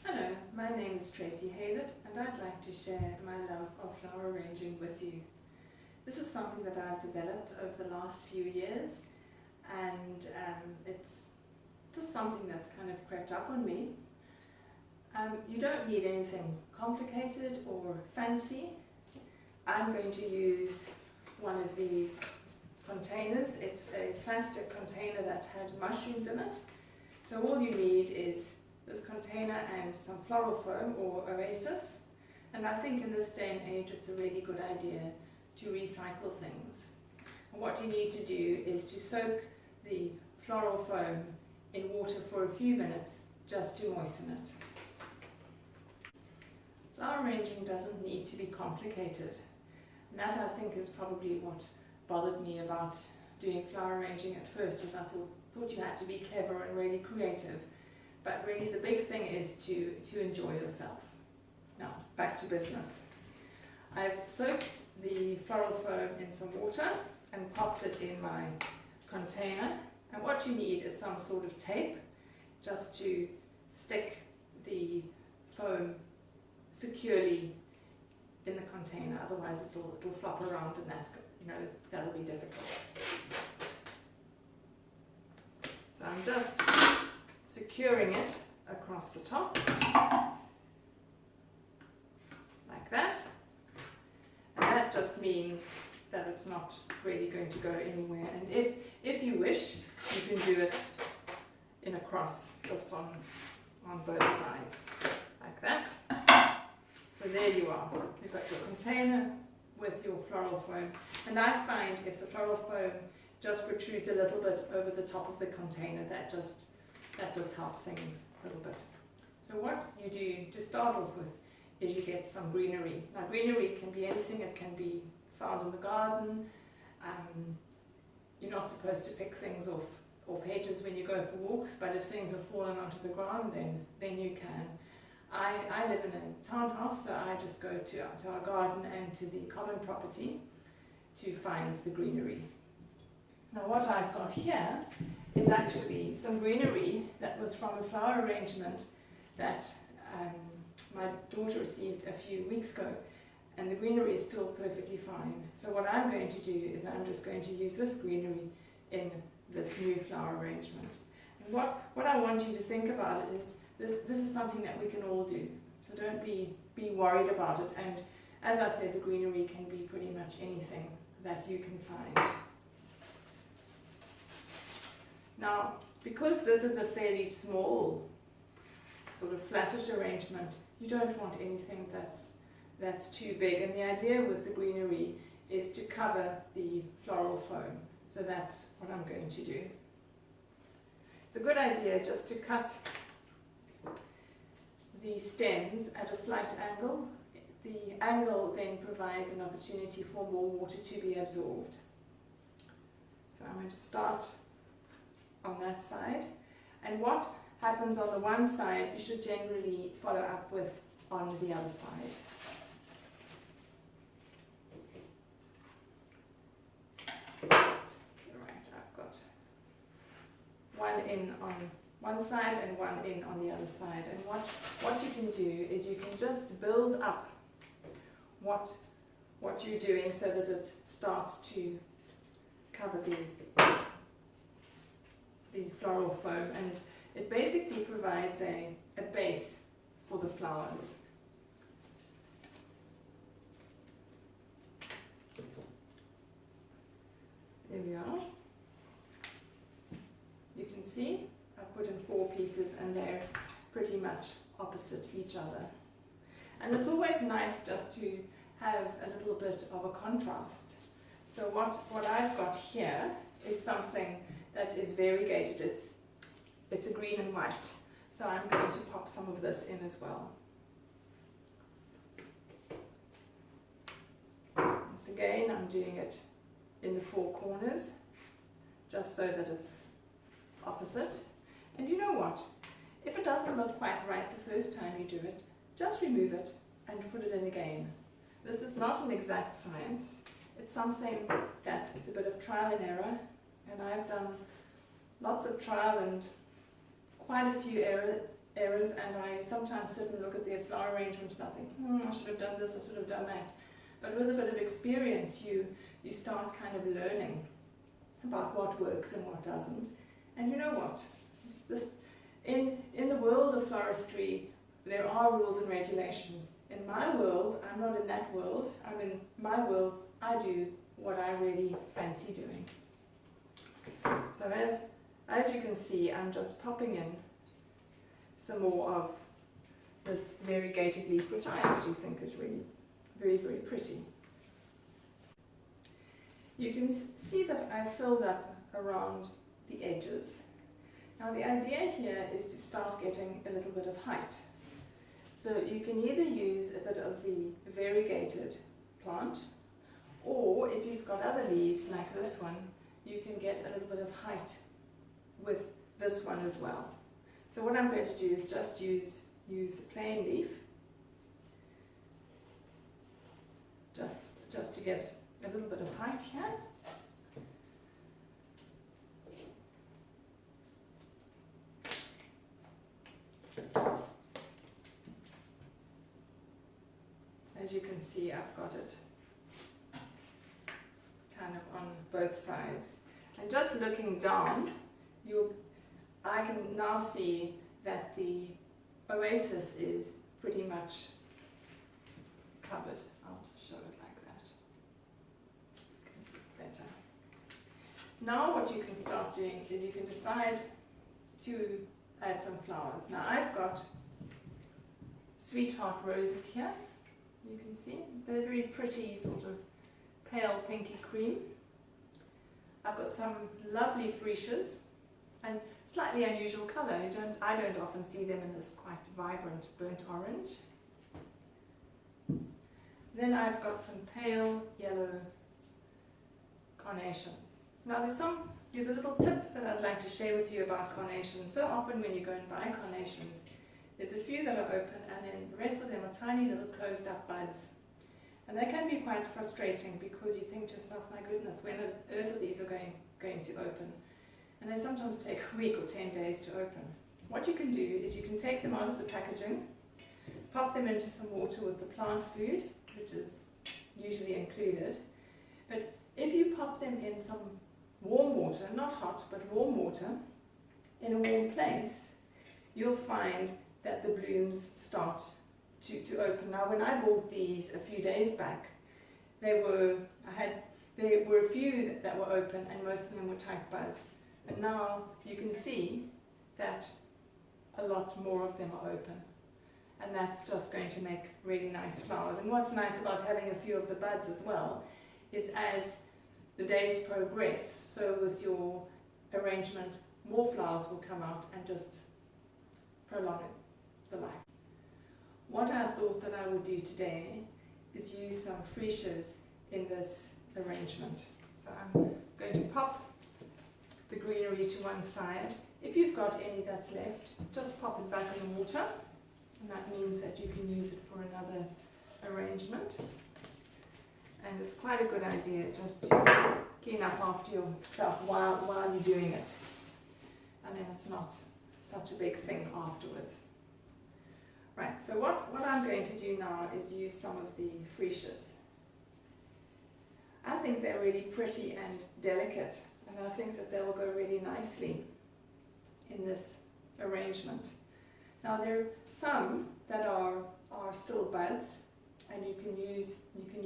Hello, my name is Tracy and I'd like to share my love of flower arranging with you. This is something that I've developed over the last few years, and it's just something that's kind of crept up on me. You don't need anything complicated or fancy. I'm going to use one of these containers. It's a plastic container that had mushrooms in it. So all you need is this container and some floral foam or oasis, and I think in this day and age it's a really good idea to recycle things. And what you need to do is to soak the floral foam in water for a few minutes just to moisten it. Flower arranging doesn't need to be complicated, and that I think is probably what bothered me about doing flower arranging at first, was I thought you had to be clever and really creative. But really the big thing is to enjoy yourself. Now, back to business. I've soaked the floral foam in some water and popped it in my container. And what you need is some sort of tape just to stick the foam securely in the container, otherwise it'll flop around, and that'll be difficult. So I'm just securing it across the top, like that, and that just means that it's not really going to go anywhere. And if you wish, you can do it in a cross, just on both sides, like that. So there you are, you've got your container with your floral foam, and I find if the floral foam just protrudes a little bit over the top of the container, that just helps things a little bit. So what you do to start off with is you get some greenery. Now greenery can be anything. It can be found in the garden. You're not supposed to pick things off hedges when you go for walks, but if things have fallen onto the ground, then you can. I live in a townhouse, so I just go to our garden and to the common property to find the greenery. Now what I've got here is actually some greenery that was from a flower arrangement that my daughter received a few weeks ago, and the greenery is still perfectly fine. So what I'm going to do is I'm just going to use this greenery in this new flower arrangement. And what I want you to think about it is this is something that we can all do, so don't be worried about it. And as I said, the greenery can be pretty much anything that you can find. Now, because this is a fairly small, sort of flattish arrangement, you don't want anything that's too big. And the idea with the greenery is to cover the floral foam. So that's what I'm going to do. It's a good idea just to cut the stems at a slight angle. The angle then provides an opportunity for more water to be absorbed. So I'm going to start on that side, and what happens on the one side you should generally follow up with on the other side. So right, I've got one in on one side and one in on the other side, and what you can do is you can just build up what you're doing so that it starts to cover the floral foam, and it basically provides a base for the flowers. There we are. You can see I've put in 4 pieces and they're pretty much opposite each other. And it's always nice just to have a little bit of a contrast. So what I've got here is something that is variegated. It's a green and white. So I'm going to pop some of this in as well. Once again, I'm doing it in the 4 corners, just so that it's opposite. And you know what? If it doesn't look quite right the first time you do it, just remove it and put it in again. This is not an exact science. It's something that it's a bit of trial and error, and I've done lots of trial and quite a few errors, and I sometimes sit and look at their flower arrangement and I think, I should have done this, I should have done that. But with a bit of experience, you start kind of learning about what works and what doesn't. And you know what? In the world of floristry, there are rules and regulations. In my world, I'm not in that world. I'm in my world, I do what I really fancy doing. So as you can see, I'm just popping in some more of this variegated leaf, which I actually think is really very, very pretty. You can see that I've filled up around the edges. Now the idea here is to start getting a little bit of height. So you can either use a bit of the variegated plant, or if you've got other leaves like this one, you can get a little bit of height with this one as well. So what I'm going to do is just use the plain leaf, just to get a little bit of height here. As you can see, I've got it kind of on both sides. And just looking down, I can now see that the oasis is pretty much covered. I'll just show it like that. You can see it better. Now what you can start doing is you can decide to add some flowers. Now I've got sweetheart roses here. You can see they're very pretty, sort of pale pinky cream. I've got some lovely freesias and slightly unusual colour. I don't often see them in this quite vibrant burnt orange. Then I've got some pale yellow carnations. Now there's a little tip that I'd like to share with you about carnations. So often when you go and buy carnations, there's a few that are open and then the rest of them are tiny little closed up buds. And they can be quite frustrating because you think to yourself, my goodness, when on earth are these going to open? And they sometimes take a week or 10 days to open. What you can do is you can take them out of the packaging, pop them into some water with the plant food, which is usually included. But if you pop them in some warm water, not hot, but warm water, in a warm place, you'll find that the blooms start to open. Now when I bought these a few days back, there were a few that were open and most of them were tight buds. And now you can see that a lot more of them are open. And that's just going to make really nice flowers. And what's nice about having a few of the buds as well is as the days progress, so with your arrangement, more flowers will come out and just prolong the life. What I thought that I would do today is use some freesias in this arrangement. So I'm going to pop the greenery to one side. If you've got any that's left, just pop it back in the water, and that means that you can use it for another arrangement. And it's quite a good idea just to clean up after yourself while you're doing it, and then it's not such a big thing afterwards. Right, so what I'm going to do now is use some of the freesias. I think they're really pretty and delicate, and I think that they will go really nicely in this arrangement. Now there are some that are still buds, and you can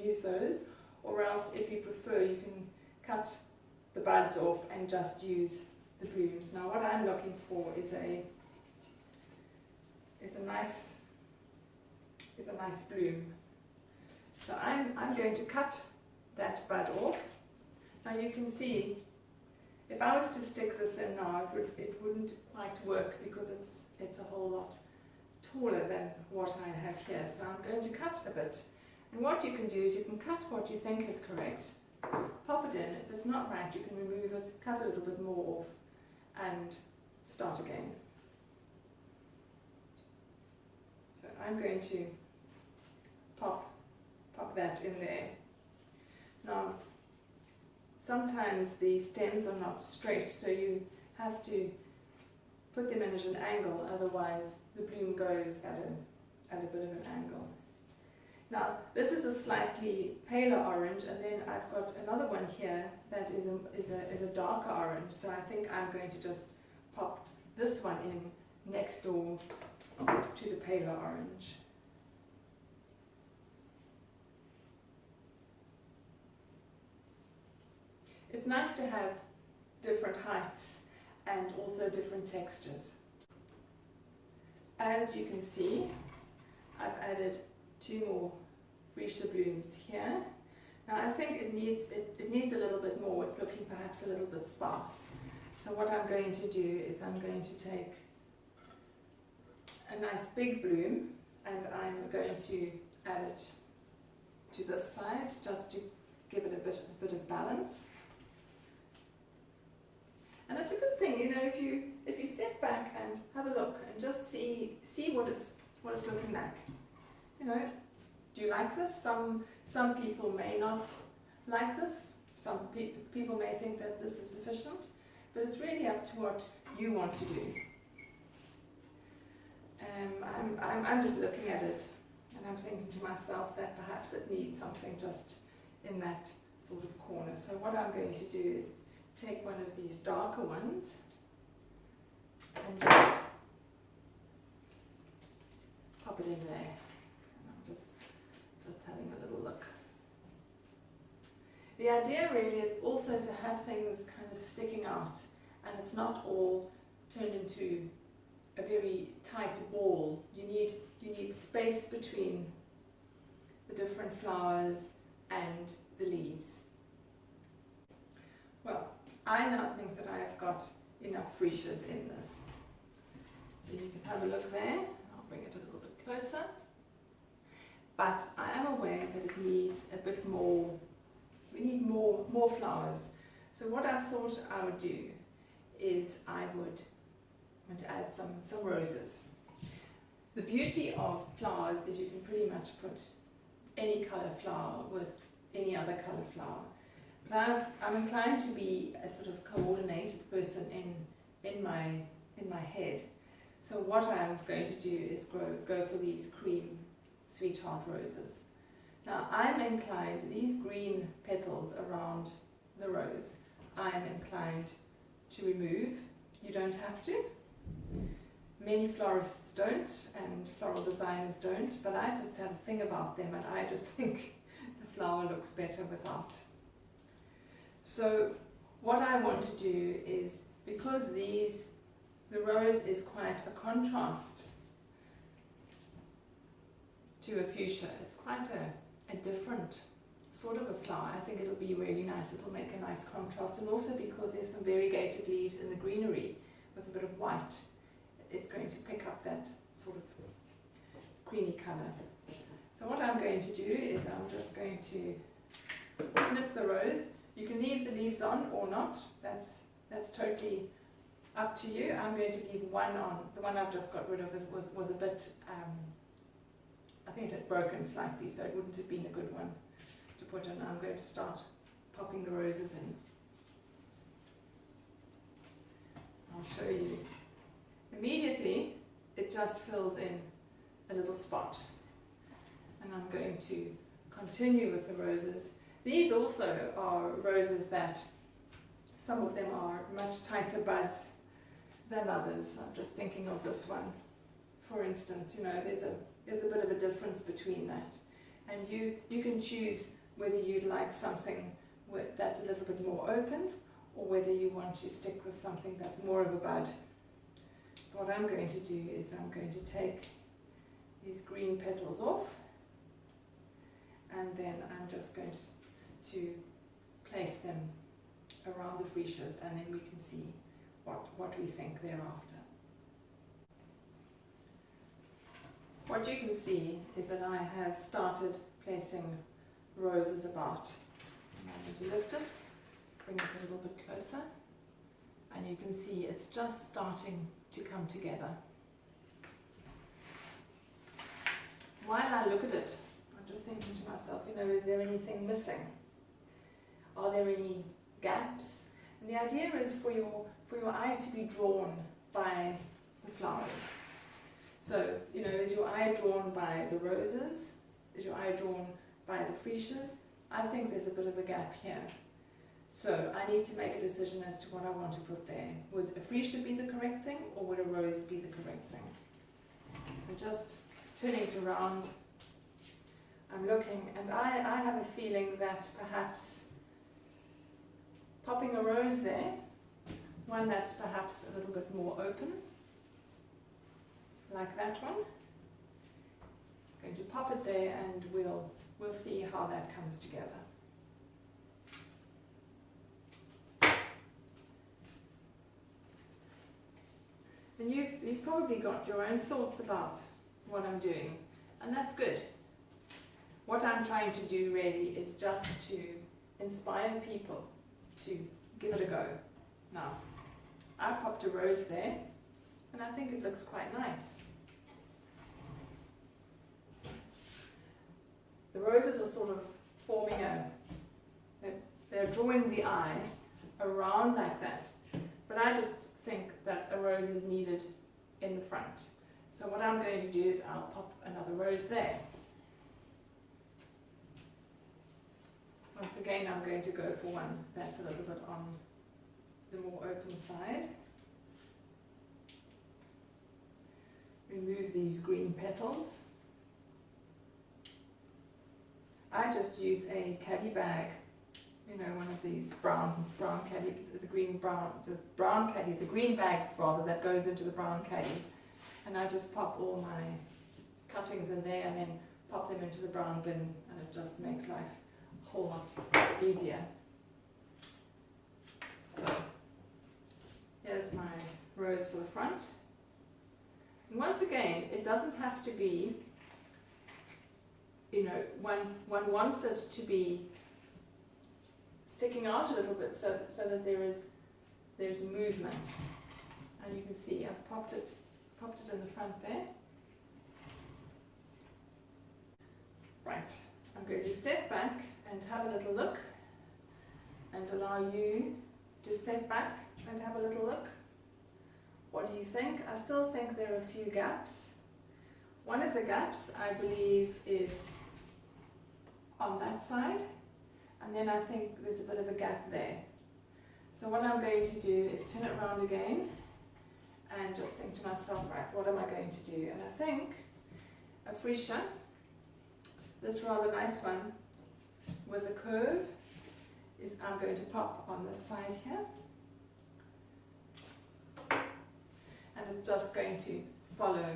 use those, or else if you prefer you can cut the buds off and just use the blooms. Now what I'm looking for is a nice bloom. So I'm going to cut that bud off. Now you can see, if I was to stick this in now, it wouldn't quite work because it's a whole lot taller than what I have here. So I'm going to cut a bit. And what you can do is you can cut what you think is correct, pop it in. If it's not right, you can remove it, cut a little bit more off, and start again. So I'm going to pop that in there. Now, sometimes the stems are not straight, so you have to put them in at an angle, otherwise the bloom goes at a bit of an angle. Now this is a slightly paler orange, and then I've got another one here that is a darker orange, so I think I'm going to just pop this one in next door to the paler orange. It's nice to have different heights and also different textures. As you can see, I've added 2 more freesia blooms here. Now I think it needs a little bit more. It's looking perhaps a little bit sparse. So what I'm going to do is I'm going to take a nice big bloom and I'm going to add it to this side just to give it a bit of balance. And it's a good thing, you know, if you step back and have a look and just see what it's looking like. You know, do you like this? Some people may not like this. Some people may think that this is sufficient, but it's really up to what you want to do. I'm just looking at it and I'm thinking to myself that perhaps it needs something just in that sort of corner. So what I'm going to do is take one of these darker ones and just pop it in there. And I'm just having a little look. The idea really is also to have things kind of sticking out, and it's not all turned into a very tight ball. You need space between the different flowers and the leaves. Well, I now think that I have got enough freesias in this. So you can have a look there. I'll bring it a little bit closer. But I am aware that it needs a bit more. We need more flowers. So what I thought I would do is I would want to add some roses. The beauty of flowers is you can pretty much put any colour flower with any other colour flower. But I'm inclined to be a sort of coordinated person in my head. So what I'm going to do is go for these cream sweetheart roses. Now I'm inclined, these green petals around the rose, I'm inclined to remove. You don't have to. Many florists don't and floral designers don't, but I just have a thing about them and I just think the flower looks better without. So what I want to do is, because the rose is quite a contrast to a fuchsia, it's quite a different sort of a flower. I think it'll be really nice. It'll make a nice contrast, and also because there's some variegated leaves in the greenery with a bit of white, it's going to pick up that sort of creamy colour. So what I'm going to do is I'm just going to snip the rose. You can leave the leaves on or not. That's totally up to you. I'm going to leave one on. The one I've just got rid of was a bit, I think it had broken slightly, so it wouldn't have been a good one to put in. I'm going to start popping the roses in. I'll show you. Immediately, it just fills in a little spot. And I'm going to continue with the roses. These also are roses that, some of them are much tighter buds than others. I'm just thinking of this one. For instance, you know, there's a bit of a difference between that. And you can choose whether you'd like something that's a little bit more open, or whether you want to stick with something that's more of a bud. What I'm going to do is I'm going to take these green petals off, and then I'm just going to place them around the freesias, and then we can see what we think thereafter. What you can see is that I have started placing roses about. And I'm going to lift it, bring it a little bit closer, and you can see it's just starting to come together. While I look at it, I'm just thinking to myself, you know, is there anything missing? Are there any gaps? And the idea is for your eye to be drawn by the flowers. So, you know, is your eye drawn by the roses? Is your eye drawn by the freesias? I think there's a bit of a gap here. So I need to make a decision as to what I want to put there. Would a freesia be the correct thing, or would a rose be the correct thing? So just turning it around, I'm looking, and I have a feeling that perhaps popping a rose there, one that's perhaps a little bit more open, like that one. I'm going to pop it there, and we'll see how that comes together. And you've probably got your own thoughts about what I'm doing, and that's good. What I'm trying to do really is just to inspire people to give it a go. Now, I popped a rose there, and I think it looks quite nice. The roses are sort of forming they're drawing the eye around like that, but I just think that a rose is needed in the front. So what I'm going to do is I'll pop another rose there. Once again, I'm going to go for one that's a little bit on the more open side. Remove these green petals. I just use a caddy bag, you know, one of these brown caddy, the green bag rather, that goes into the brown caddy. And I just pop all my cuttings in there and then pop them into the brown bin, and it just makes life a whole lot easier. So here's my rose for the front. And once again, it doesn't have to be, you know, one wants it to be sticking out a little bit so that there's movement. And you can see I've popped it in the front there. Right, I'm going to step back and have a little look, and allow you to step back and have a little look. What do you think? I still think there are a few gaps. One of the gaps, I believe, is on that side, and then I think there's a bit of a gap there. So what I'm going to do is turn it around again and just think to myself, right, what am I going to do? And I think a freesia, this rather nice one with a curve, is I'm going to pop on this side here, and it's just going to follow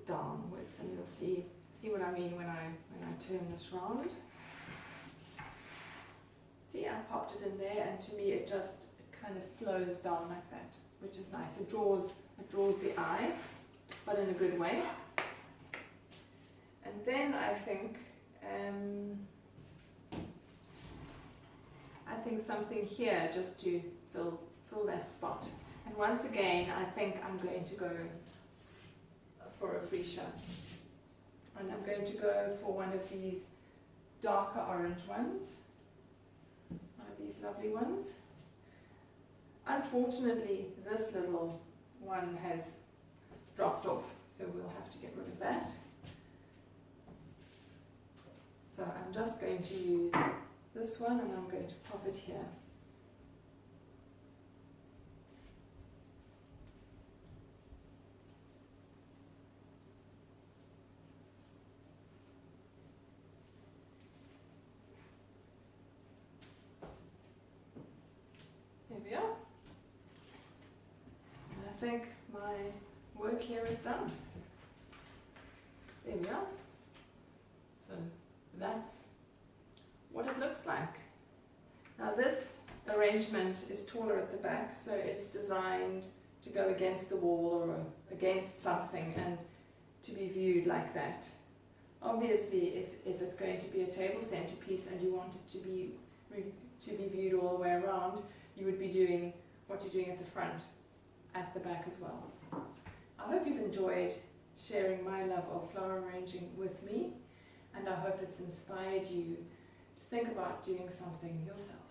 downwards, and you'll see what I mean when I turn this round. See, I popped it in there, and to me it kind of flows down like that, which is nice. It draws the eye, but in a good way. And then I think something here just to fill that spot. And once again, I think I'm going to go for a freesia. And I'm going to go for one of these darker orange ones. One of these lovely ones. Unfortunately, this little one has dropped off, so we'll have to get rid of that. So I'm just going to use this one, and I'm going to pop it here. There we are. And I think my work here is done. There we are. So that's what it looks like. Now this arrangement is taller at the back, so it's designed to go against the wall or against something and to be viewed like that. Obviously, if it's going to be a table centerpiece and you want it to be viewed all the way around, you would be doing what you're doing at the front, at the back as well. I hope you've enjoyed sharing my love of flower arranging with me, and I hope it's inspired you to think about doing something yourself.